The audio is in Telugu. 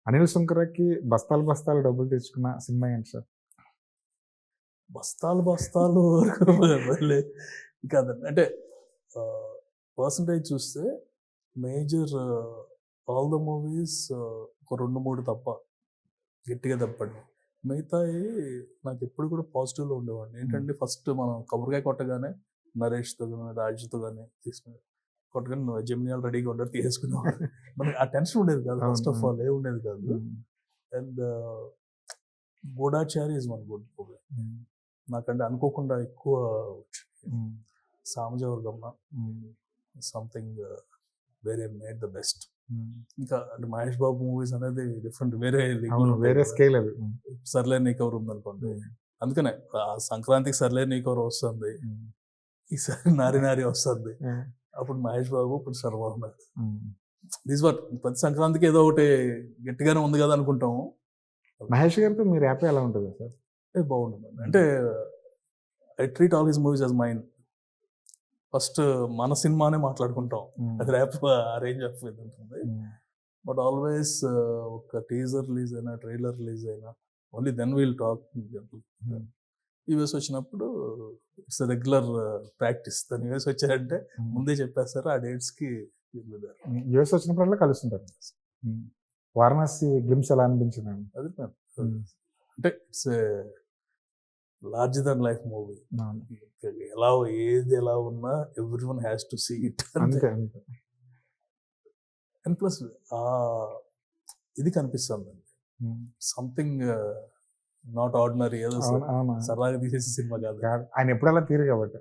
అనిల్ సుంకరకి బస్తాలు బస్తాలు డబ్బులు తెచ్చుకున్న సినిమా ఏంటి సార్? బస్తాలు బస్తాలు వరకు కాదండి. అంటే పర్సంటేజ్ చూస్తే మేజర్ ఆల్ ద మూవీస్ ఒక 2-3 తప్ప గట్టిగా తప్పండి. మిగతాయి నాకు ఎప్పుడు కూడా పాజిటివ్లో ఉండేవాడిని. ఏంటంటే ఫస్ట్ మనం కొబ్బరికాయ కొట్టగానే నరేష్తో కానీ రాజుతో కానీ తీసుకుని కొట్టగానే నువ్వు జెమినియాలు రెడీగా ఉండరు తీసుకునేవాడు. మనకి ఆ టెన్షన్ ఉండేది కాదు. ఫస్ట్ ఆఫ్ ఆల్ ఉండేది కాదు. And Goodachari is one good movie. నాకంటే అనుకోకుండా ఎక్కువ వచ్చింది. సామజవర్గమ్మ సంథింగ్ వేరే మేడ్ ద బెస్ట్. ఇంకా అంటే మహేష్ బాబు మూవీస్ అనేది డిఫరెంట్ వేరే స్కేల్ అది. సర్లే నీకెవరు ఉందనుకోండి. అందుకనే సంక్రాంతికి సర్లే నీకెవరు వస్తుంది, ఈసారి నారి నారి వస్తుంది. అప్పుడు మహేష్ బాబు, ఇప్పుడు సర్వ ఉన్నారు. దీస్ వర్ ప్రతి సంక్రాంతికి ఏదో ఒకటి గట్టిగానే ఉంది కదా అనుకుంటాము. మహేష్ గారితో మీరు హ్యాపీ ఎలా ఉంటుంది సార్? బాగుంటుంది. అంటే I treat all his movies as mine. First మన సినిమానే మాట్లాడుకుంటాం. అది ర్యాప్ ఆ రేంజ్ ఆఫ్ ఇది ఉంటుంది. బట్ ఆల్వేస్ ఒక టీజర్ రిలీజ్ అయినా ట్రైలర్ రిలీజ్ అయినా only then we'll talk. US వచ్చినప్పుడు ఇట్స్ రెగ్యులర్ ప్రాక్టీస్. దాని యూఎస్ వచ్చారంటే ముందే చెప్పేస్తారు ఆ డేట్స్కి. యూఎస్ వచ్చినప్పుడల్లా కలుస్తుంటారు. వారణాసి గ్లిమ్స్ ఎలా అనిపించిందండి? అది అంటే it's larger than life movie. ఏది ఎలా ఉన్నా every one has to see it. And plus ఇది కనిపిస్తుంది సంథింగ్ నాట్ ఆర్డినరీ. ఏదో సరదాగా తీసేసి సినిమా కాదు. ఆయన ఎప్పుడు అలా తీరు కాబట్టి